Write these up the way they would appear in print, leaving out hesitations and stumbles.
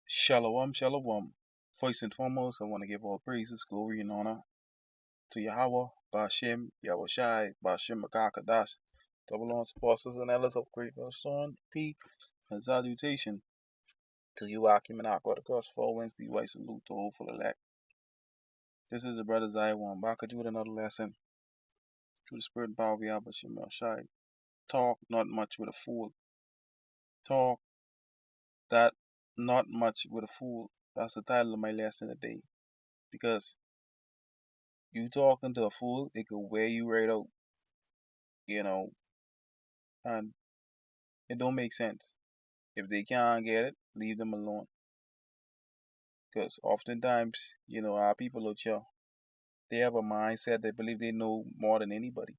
Shalom, shalom. First and foremost, I want to give all praises, glory, and honor to Yahweh, Bashem, Yahushai, Bashem Makakadash, double lawns, apostles, and elders of great son, peace, and salutation to you, Akim and Akwa, across 4 Wednesday, white salute to hopeful elect. This is the brother Zaiwan, back at you with another lesson. Through the spirit and power of Yahweh, Bashem Yahushai. Talk not much with a fool. Talk that not much with a fool. That's the title of my lesson today. Because you talking to a fool, it could wear you right out, you know, and it don't make sense. If they can't get it, leave them alone. Because oftentimes, our people out here, they have a mindset they believe they know more than anybody.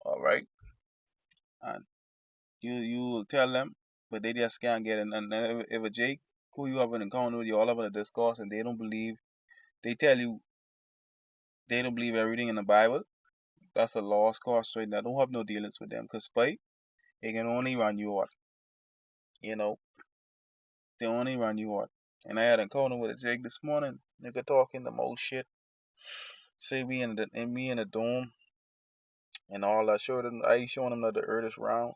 All right, and you will tell them, but they just can't get it. And if a Jake who you have an encounter with, you all having a discourse, and they tell you they don't believe everything in the Bible. That's a lost cause right now. Don't have no dealings with them, cause spite it can only run you out. You know, they only run you out. And I had an encounter with a Jake this morning. Nigga talking the most shit. Say me in the dome and all. I showing him that the earth is round.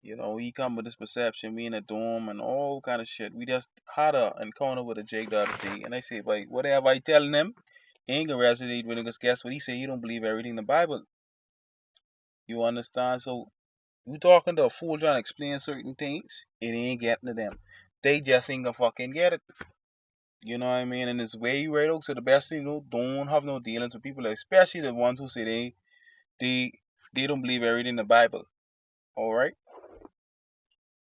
He come with this perception, me in the dome and all kind of shit. We just had a encounter with a Jake the other day, and I say, like, whatever I telling him, he ain't gonna resonate with him. Cause guess what? He say he don't believe everything in the Bible. You understand? So you talking to a fool trying to explain certain things, it ain't getting to them. They just ain't gonna fucking get it. You know what I mean? And it's way right out. So the best thing, don't have no dealings with people, especially the ones who say they they don't believe everything in the Bible. All right,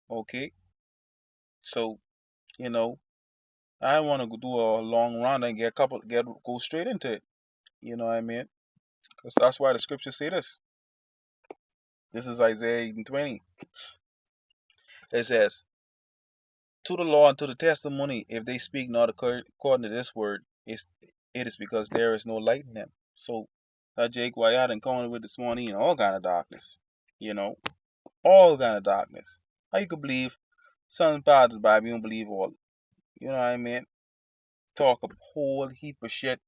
okay. So you know, I want to do a long run and go straight into it. You know what I mean? Because that's why the scripture say this. This is Isaiah 8:20. It says, "To the law and to the testimony, if they speak not according to this word, it is because there is no light in them." So that Jake why I encountered with this morning, all kind of darkness. You know, all kind of darkness. How you could believe some part of the Bible, you don't believe all. You know what I mean? Talk a whole heap of shit.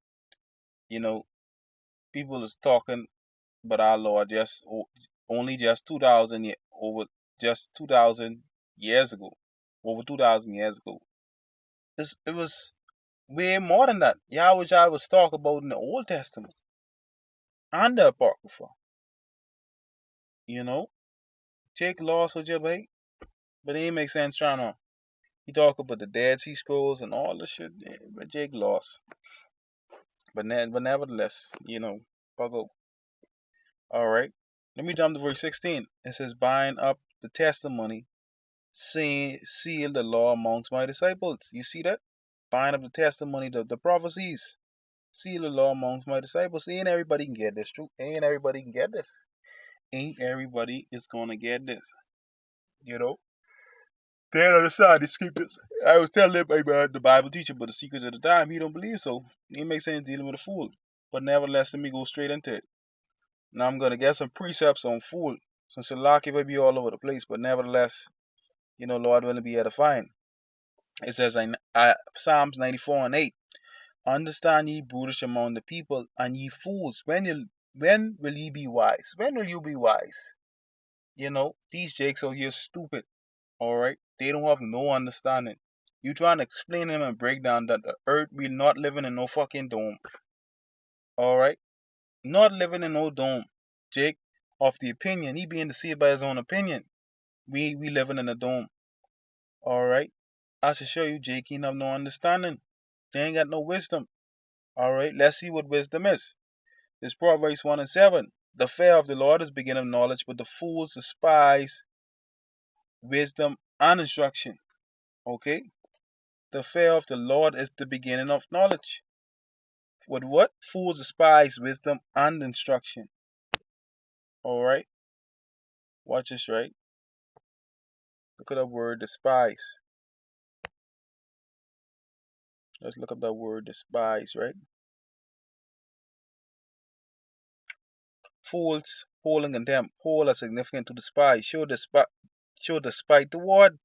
You know, people is talking, but our Lord only just 2,000 over just 2,000 years ago, over 2,000 years ago. It was way more than that. Yahweh was talking about in the Old Testament and the Apocrypha. You know, Jake lost or Jabay, but it ain't make sense trying to. He talk about the Dead Sea Scrolls and all the shit, yeah, but Jake lost. But nevertheless, Pago. All right. Let me jump to verse 16. It says, "Bind up the testimony, seal the law amongst my disciples." You see that? Bind up the testimony, the prophecies. Seal the law amongst my disciples. Ain't everybody can get this. True. Ain't everybody can get this. Ain't everybody is gonna get this. You know? They don't understand the scriptures. I was telling him about the Bible teacher, but the secrets of the time, he don't believe so. It makes sense dealing with a fool. But nevertheless, let me go straight into it. Now I'm gonna get some precepts on fool. Since the lock it will be all over the place, but nevertheless, Lord willing be edifying. It says in Psalms 94:8, "Understand ye brutish among the people, and ye fools, when will ye be wise? When will you be wise?" These jakes out here stupid. Alright? They don't have no understanding. You trying to explain them and break down that the earth we not living in no fucking dome. Alright? Not living in no dome. Jake, of the opinion, he being deceived by his own opinion. We living in a dome. Alright? I should show you Jake, he have no understanding. They ain't got no wisdom. Alright, let's see what wisdom is. It's Proverbs 1:7. "The fear of the Lord is beginning of knowledge, but the fools despise wisdom and instruction." Okay? The fear of the Lord is the beginning of knowledge. With what? Fools despise wisdom and instruction. Alright? Watch this, right? Look at that word despise. Let's look up that word despise, right? Fools, whole and condemn. Whole are significant to despise. Show despite the word.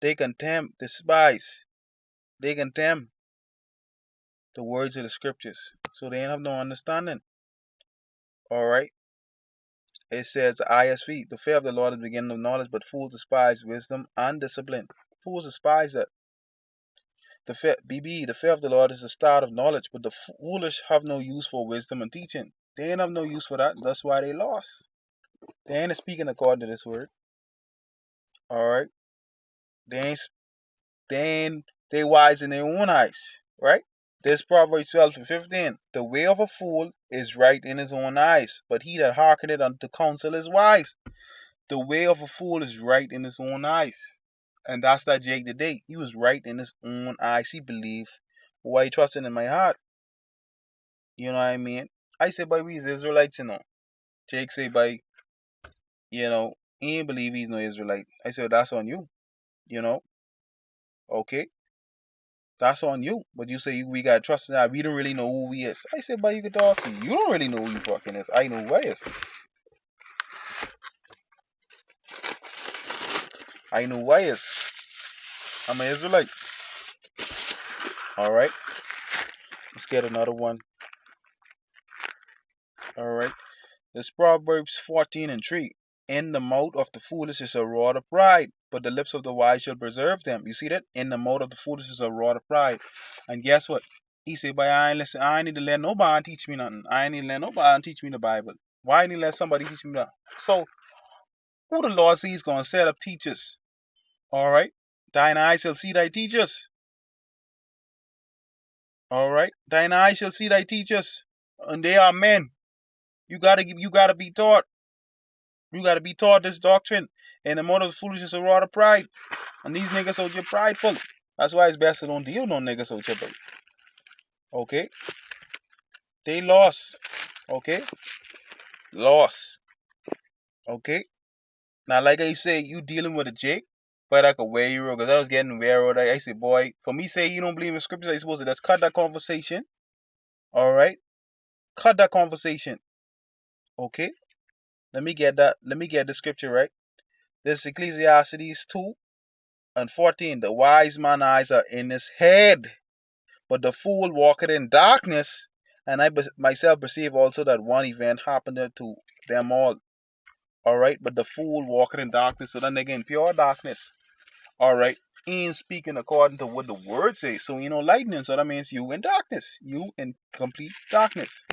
They contemn, despise. They contemn the words of the scriptures. So they ain't have no understanding. Alright? It says ISV, the fear of the Lord is the beginning of knowledge, but fools despise wisdom and discipline. Fools despise that. The fear of the Lord is the start of knowledge, but the foolish have no use for wisdom and teaching. They ain't have no use for that. That's why they lost. They ain't speaking according to this word. Alright? They ain't they wise in their own eyes. Right? This Proverbs 12:15. The way of a fool is right in his own eyes, but he that hearkeneth unto counsel is wise. The way of a fool is right in his own eyes. And that's that Jake today. He was right in his own eyes. He believed why he trusted in my heart. You know what I mean? I say by we is Israelites, you know. Jake say by, he ain't believe he's no Israelite. I said that's on you, you know. Okay, that's on you. But you say we got trust in that. We don't really know who he is. I said, but you can talk to you. You don't really know who you fucking is. I know who I is. I know who I is. I'm an Israelite. All right. Let's get another one. All right. This Proverbs 14:3. In the mouth of the foolish is a rod of pride, but the lips of the wise shall preserve them. You see that? In the mouth of the foolish is a rod of pride. And guess what? He said, but I ain't listen, I ain't need to let nobody teach me nothing. I ain't need to let nobody teach me the Bible. Why ain't need to let somebody teach me that? So who the Lord says gonna set up teachers? Alright? Thine eyes shall see thy teachers. Alright? Thine eyes shall see thy teachers. And they are men. You gotta be taught. You gotta be taught this doctrine. And the mouth of the foolish is a rod of pride. And these niggas out here prideful. That's why it's best to don't deal with no niggas out here, bro. Okay? They lost. Okay? Lost. Okay? Now, like I say, you dealing with a Jake, but I could wear you, because I was getting weird. I say, boy, for me say you don't believe in scripture, I supposed to just cut that conversation. Alright? Cut that conversation. Okay? Let me get the scripture right. This is Ecclesiastes 2:14. The wise man's eyes are in his head, but the fool walketh in darkness. And I myself perceive also that one event happened to them all. Alright, but the fool walketh in darkness, so that nigga in pure darkness. Alright, he ain't speaking according to what the word says. So lightning, so that means you in darkness. You in complete darkness.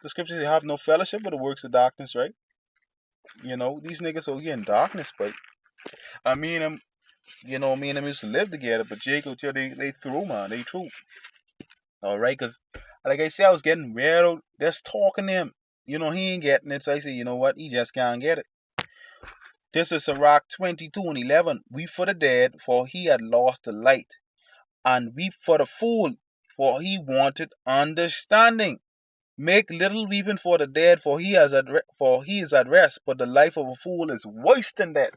The scriptures say have no fellowship with the works of darkness, right? These niggas are here in darkness, but I mean them, me and them used to live together, but Jacob, they through, man, they through. Alright, because like I said, I was getting weird just talking to him. He ain't getting it, so I say, you know what, he just can't get it. This is Sirach 22:11. Weep for the dead, for he had lost the light, and weep for the fool, for he wanted understanding. Make little weeping for the dead, for he is at rest, but the life of a fool is worse than that.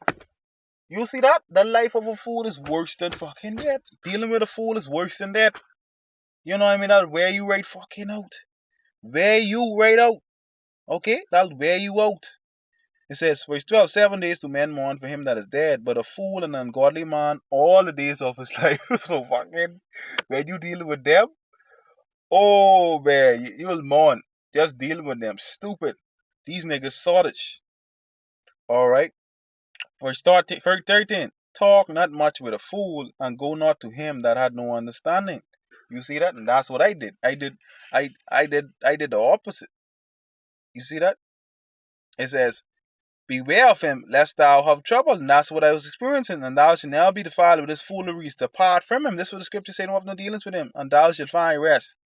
You see that? The life of a fool is worse than fucking that. Dealing with a fool is worse than that. You know what I mean? That'll wear you right fucking out. Wear you right out. Okay? That'll wear you out. It says, verse 12, 7 days do men mourn for him that is dead, but a fool and ungodly man all the days of his life. So fucking, when you dealing with them, oh man, you'll mourn. Just dealing with them. Stupid. These niggas sottish. Alright? Verse 13. Talk not much with a fool, and go not to him that had no understanding. You see that? And that's what I did. I did the opposite. You see that? It says, beware of him, lest thou have trouble. And that's what I was experiencing. And thou shalt now be defiled with his fooleries. Depart from him. This is what the scripture said. Don't have no dealings with him. And thou shalt find rest.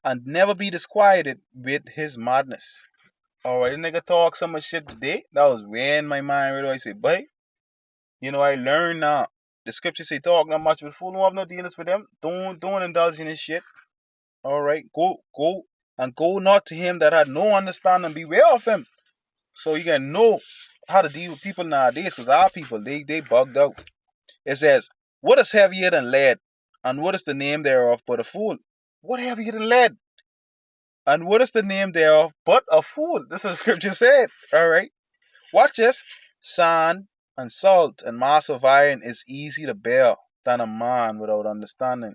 And never be disquieted with his madness. Alright, the nigga talk so much shit today. That was weighing my mind. Right away. I say, boy, I learned now. The scripture say talk not much with fool. Don't have no dealings with them. Don't indulge in this shit. Alright, go not to him that had no understanding. Beware of him. So you can know how to deal with people nowadays, because our people, they bugged out. It says, what is heavier than lead? And what is the name thereof but a fool? What heavier than lead? And what is the name thereof but a fool? This is what scripture said. Alright. Watch this. Sand and salt and mass of iron is easy to bear than a man without understanding.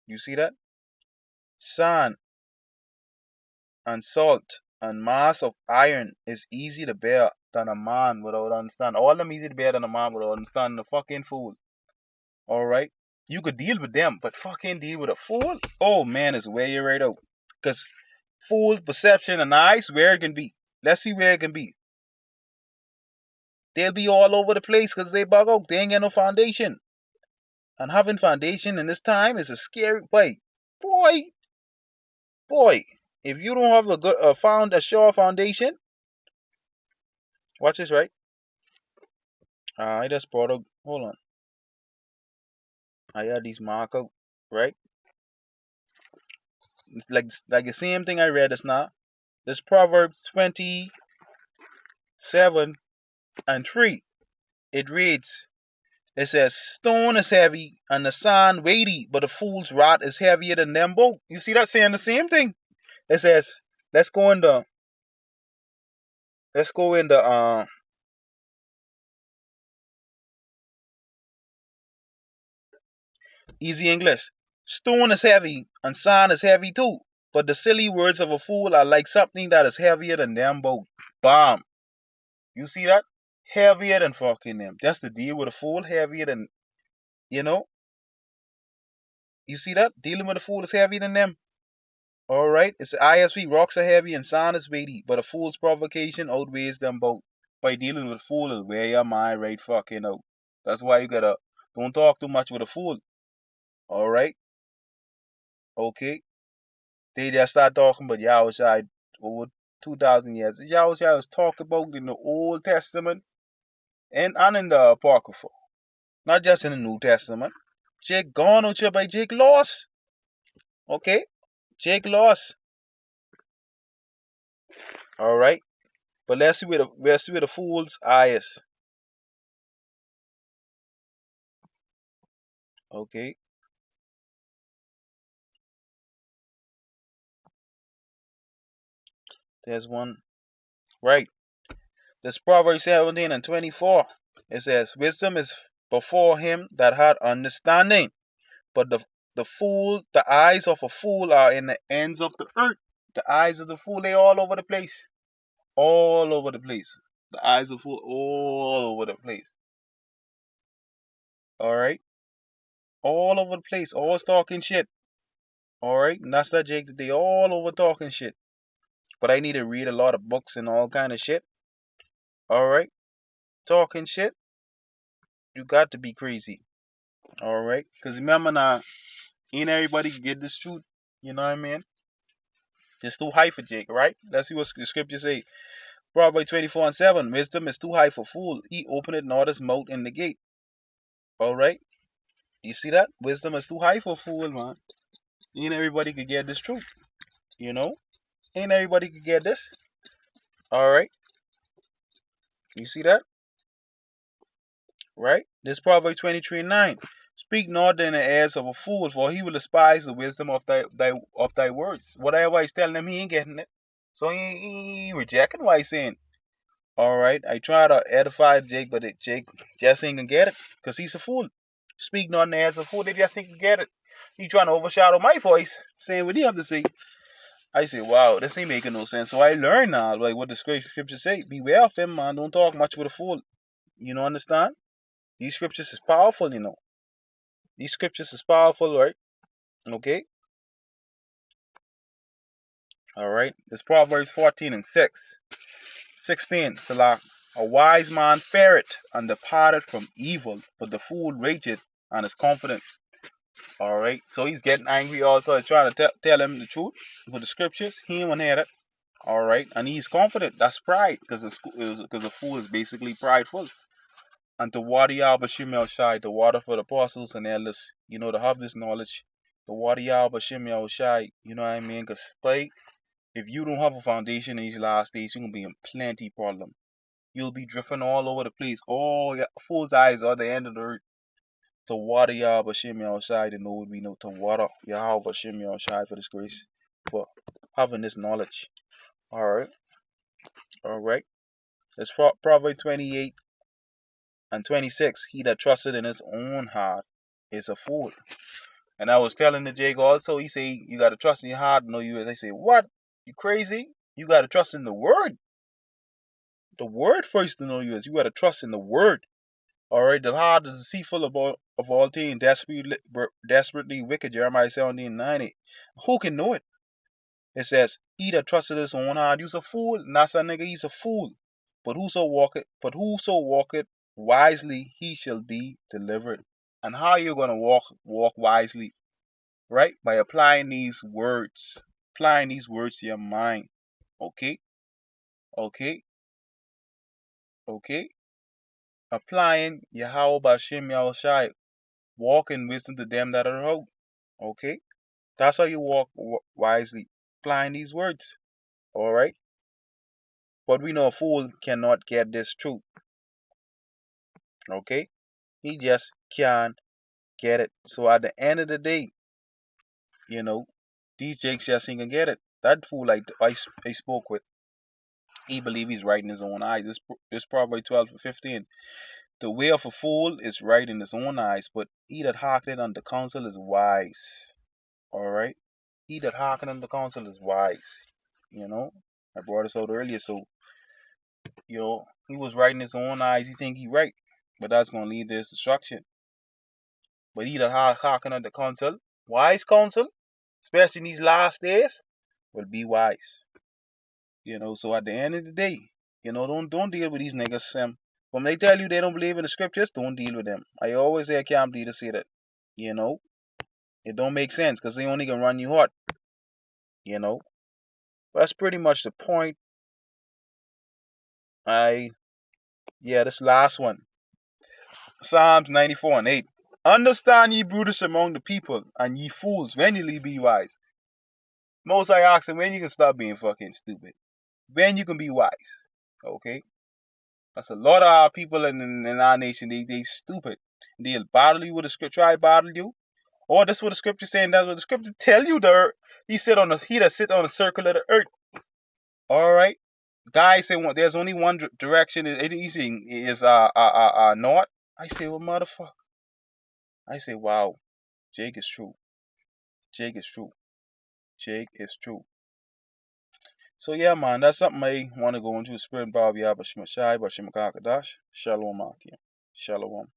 You see that? Sand and salt and mass of iron is easy to bear than a man without understanding. All them easy to bear than a man without understanding. The fucking fool. Alright? You could deal with them, but fucking deal with a fool? Oh man, it's way you right out. Because fool perception and eyes, where it can be. Let's see where it can be. They'll be all over the place because they bug out. They ain't got no foundation. And having foundation in this time is a scary boy. Boy, boy. If you don't have a good a sure foundation, watch this, right? I just brought up. Hold on. I had these mark out, right? It's like the same thing I read just now. This Proverbs 27:3. It reads. It says, "Stone is heavy and the sand weighty, but a fool's rod is heavier than them both." You see that saying the same thing? It says, let's go in the let's go in the easy English. Stone is heavy and sand is heavy too, but the silly words of a fool are like something that is heavier than them both. Bam. You see that? Heavier than fucking them. That's the deal with a fool. Heavier than, you know. You see that? Dealing with a fool is heavier than them. All right. It's the ISV. Rocks are heavy and sand is weighty, but a fool's provocation outweighs them both. By dealing with a fool is where your mind right fucking out. That's why you gotta don't talk too much with a fool. All right. Okay. They just start talking about Yahushua over 2,000 years. Yahushua was talked about in the Old Testament and in the Apocrypha, not just in the New Testament. Jake gone out here by Jake lost. Okay, Jake lost. All right, but let's see where the fool's eye is. Okay, there's one. Right, this Proverbs 17:24. It says, "Wisdom is before him that had understanding, but the eyes of a fool are in the ends of the earth." The eyes of the fool, they all over the place. All over the place. The eyes of the fool, all over the place. Alright? All over the place. All talking shit. Alright? And that's that Jake today. All over talking shit. But I need to read a lot of books and all kind of shit. Alright? Talking shit. You got to be crazy. Alright? Because remember now, ain't everybody can get this truth. You know what I mean? It's too high for Jake, right? Let's see what the scripture say. Proverbs 24:7. Wisdom is too high for fool. He openeth not his mouth in the gate. Alright? You see that? Wisdom is too high for a fool, man. Ain't everybody could get this truth. You know? Ain't everybody could get this. Alright? You see that? Right? This Proverbs 23:9. Speak not in the ears of a fool, for he will despise the wisdom of thy words. Whatever he's telling him, he ain't getting it. So he rejecting what he's saying. Alright, I try to edify Jake, but Jake just ain't gonna get it. Because he's a fool. Speak not in the ears of a fool, they just ain't gonna get it. He trying to overshadow my voice, saying what he have to say. I say, wow, this ain't making no sense. So I learn now, like what the scripture say. Beware of him, man. Don't talk much with a fool. You know, understand? These scriptures is powerful, you know. These scriptures is powerful, right? Okay? Alright. This Proverbs 14:16. Salah. A wise man fareth and departed from evil, but the fool rageth and is confident. Alright. So he's getting angry also, trying to tell him the truth with the scriptures. He ain't want to hear that. Alright. And he's confident. That's pride. Because the fool is basically prideful. And to water Bashim El Shai, the water for the apostles and elders, you know, to have this knowledge. The water Bashim El Shai, you know what I mean? Because, play, if you don't have a foundation in these last days, you're going to be in plenty problem. You'll be drifting all over the place. Oh, your fool's eyes are the end of the earth. To water Bashim El Shai, to know what we know. To water Bashim El Shai for this grace. For having this knowledge. Alright. Alright. It's Proverbs 28:26. He that trusted in his own heart is a fool. And I was telling the Jake also, he say, you got to trust in your heart, no you. They say, what? You crazy? You got to trust in the word. The word first to know you is. You got to trust in the word. All right, the heart is deceitful of all things, desperately wicked. Jeremiah 17:90. Who can know it? It says, he that trusted his own heart, you's a fool. And that's a nigga, he's a fool. But whoso walketh wisely, he shall be delivered. And how you gonna walk wisely? Right? By applying these words. Applying these words to your mind. Okay? Okay? Okay? Applying Yahweh Bashem Yahushai. Walk in wisdom to them that are out. Okay? That's how you walk wisely. Applying these words. Alright? But we know a fool cannot get this truth. Okay? He just can't get it. So at the end of the day, you know, these jakes just ain't gonna get it. That fool I spoke with, he believe he's right in his own eyes. This Proverbs 12:15. The way of a fool is right in his own eyes, but he that hearkeneth unto counsel is wise. Alright? He that hearkeneth unto counsel is wise. You know? I brought this out earlier, so he was right in his own eyes, he think he right. But that's gonna lead to his destruction. But he that hearken unto counsel, wise counsel, especially in these last days, will be wise. So at the end of the day, don't deal with these niggas. When they tell you they don't believe in the scriptures, don't deal with them. I always say I can't believe to say that. You know, it don't make sense because they only gonna run you hot. You know, but that's pretty much the point. This last one, Psalms 94:8. Understand ye brutish among the people, and ye fools, when you be wise. Most I ask him when you can stop being fucking stupid. When you can be wise. Okay? That's a lot of our people in our nation, they stupid. They'll battle you with the scripture, try battle you. Or that's what the scripture saying, that's what the scripture tell you the earth. He that sit on the circle of the earth. Alright? Guys say there's only one direction, it is north. I say, well motherfucker. I say, wow, Jake is true. Jake is true. Jake is true. So yeah, man, that's something I want to go into. Spirit Bob Yabashimashai Bashimakankadash. Shalom Akim. Shalom.